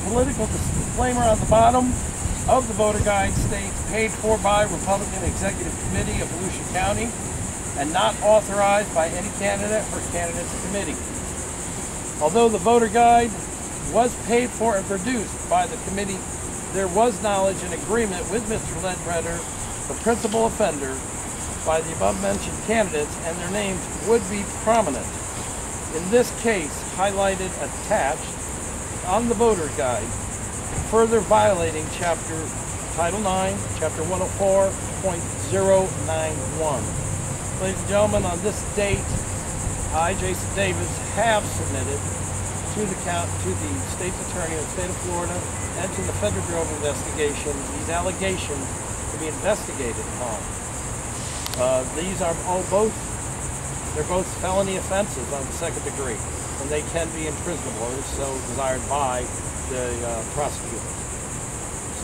political disclaimer on the bottom of the voter guide states paid for by Republican Executive Committee of Volusia County and not authorized by any candidate or candidates committee. Although the voter guide was paid for and produced by the committee, there was knowledge and agreement with Mr. Ledbetter, the principal offender, by the above-mentioned candidates, and their names would be prominent. In this case, highlighted attached on the voter guide, further violating Title 9, Chapter 104.091. Ladies and gentlemen, on this date, I, Jason Davis, have submitted to the state's attorney of the state of Florida and to the Federal Bureau of Investigation these allegations to be investigated upon. These are they're both felony offenses on the second degree, and they can be imprisonable if so desired by the prosecutor.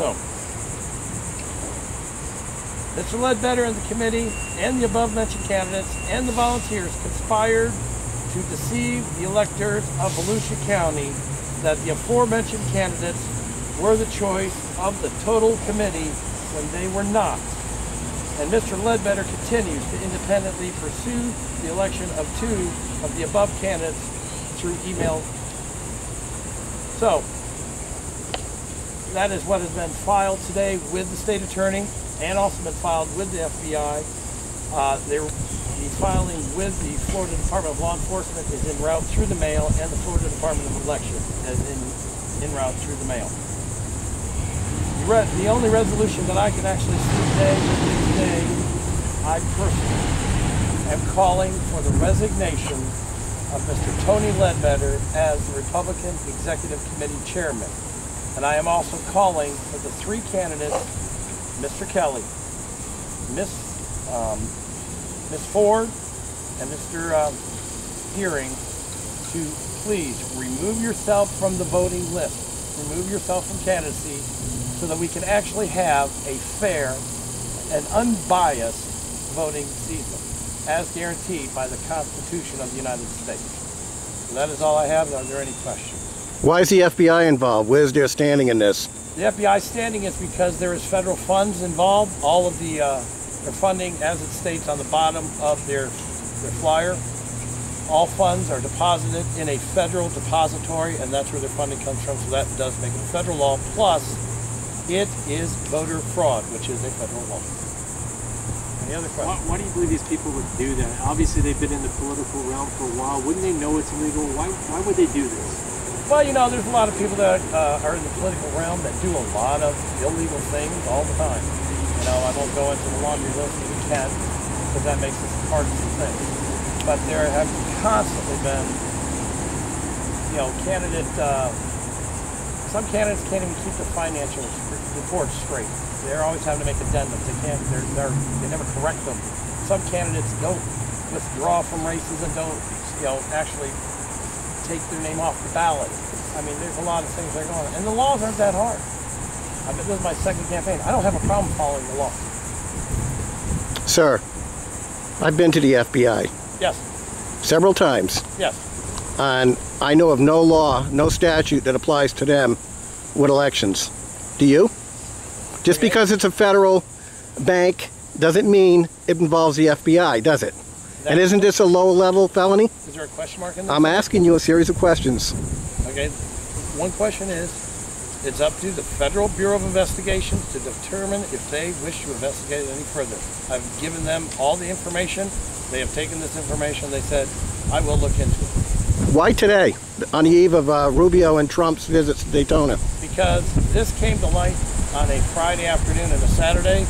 So, Mr. Ledbetter and the committee and the above-mentioned candidates and the volunteers conspired to deceive the electors of Volusia County that the aforementioned candidates were the choice of the total committee when they were not. And Mr. Ledbetter continues to independently pursue the election of two of the above candidates through email. So, that is what has been filed today with the state attorney and also been filed with the FBI. The filing with the Florida Department of Law Enforcement is en route through the mail, and the Florida Department of Election is en route through the mail. The only resolution that I can actually see today, I personally am calling for the resignation of Mr. Tony Ledbetter as the Republican Executive Committee Chairman. And I am also calling for the three candidates, Mr. Kelly, Miss Ford, and Mr. Hearing, to please remove yourself from the voting list, remove yourself from candidacy, so that we can actually have a fair and unbiased voting season, as guaranteed by the Constitution of the United States. So that is all I have. Are there any questions? Why is the FBI involved? Where's their standing in this? The FBI standing is because there is federal funds involved. All of their funding, as it states on the bottom of their flyer, all funds are deposited in a federal depository, and that's where their funding comes from, so that does make it a federal law. Plus, it is voter fraud, which is a federal law. Any other questions? Why do you believe these people would do that? Obviously, they've been in the political realm for a while. Wouldn't they know it's illegal? Why would they do this? Well, you know, there's a lot of people that are in the political realm that do a lot of illegal things all the time. You know, I won't go into the laundry list if we can, because that makes it a partisan thing. But there have constantly been, you know, some candidates can't even keep their financial reports straight. They're always having to make addendums. They never correct them. Some candidates don't withdraw from races and don't, you know, actually take their name off the ballot. I mean, there's a lot of things that are going on. And the laws aren't that hard. This is my second campaign. I don't have a problem following the law. Sir, I've been to the FBI. Yes. Several times. Yes. And I know of no law, no statute that applies to them with elections. Do you? Just because it's a federal bank doesn't mean it involves the FBI, does it? And isn't this a low-level felony? Is there a question mark in this? I'm asking you a series of questions. Okay. One question is, it's up to the Federal Bureau of Investigation to determine if they wish to investigate it any further. I've given them all the information. They have taken this information. They said, I will look into it. Why today, on the eve of Rubio and Trump's visits to Daytona? Because this came to light on a Friday afternoon and a Saturday,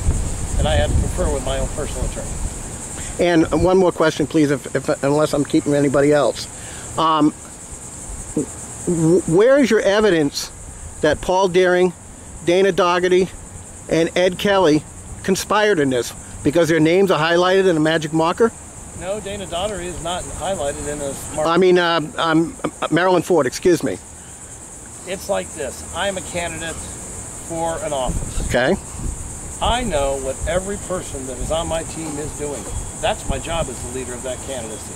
and I had to confer with my own personal attorney. And one more question, please, unless I'm keeping anybody else. Where is your evidence that Paul Deering, Dana Dougherty, and Ed Kelly conspired in this? Because their names are highlighted in a magic marker? No, Dana Dougherty is not highlighted in a marker. I mean, Marilyn Ford, excuse me. It's like this. I am a candidate for an office. Okay. I know what every person that is on my team is doing. That's my job as the leader of that candidacy.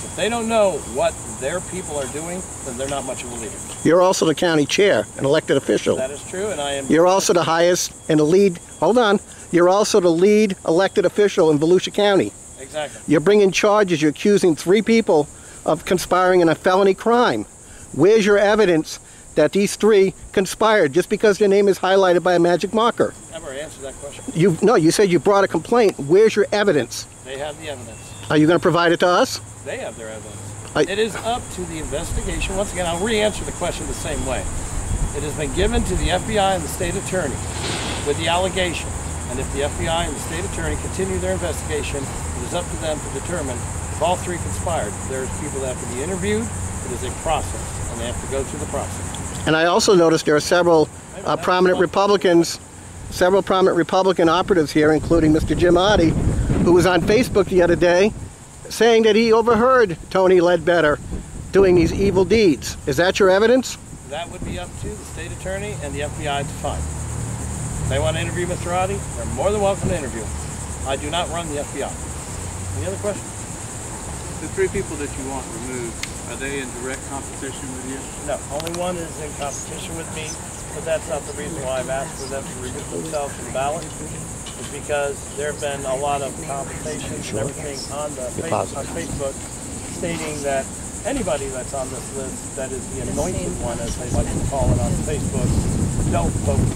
If they don't know what their people are doing, then they're not much of a leader. You're also the county chair, an elected official. That is true, and I am... You're also the highest and the lead, hold on, you're also the lead elected official in Volusia County. Exactly. You're bringing charges, you're accusing 3 people of conspiring in a felony crime. Where's your evidence that these 3 conspired just because their name is highlighted by a magic marker? I've already answered that question. No, you said you brought a complaint. Where's your evidence? They have the evidence. Are you going to provide it to us? They have their evidence. It is up to the investigation. Once again, I'll re-answer the question the same way. It has been given to the FBI and the state attorney with the allegation. And if the FBI and the state attorney continue their investigation, it is up to them to determine if all 3 conspired. There's people that have to be interviewed. It is a process, and they have to go through the process. And I also noticed there are several prominent Republican operatives here, including Mr. Jim Oddie, who was on Facebook the other day saying that he overheard Tony Ledbetter doing these evil deeds. Is that your evidence? That would be up to the state attorney and the FBI to find. If they want to interview Mr. Oddie, they're more than welcome to interview him. I do not run the FBI. Any other questions? The 3 people that you want removed, are they in direct competition with you? No, only one is in competition with me, but that's not the reason why I've asked for them to remove themselves from the ballot. It's because there have been a lot of conversations and everything on Facebook stating that anybody that's on this list that is the anointed one, as they like to call it on Facebook, don't vote.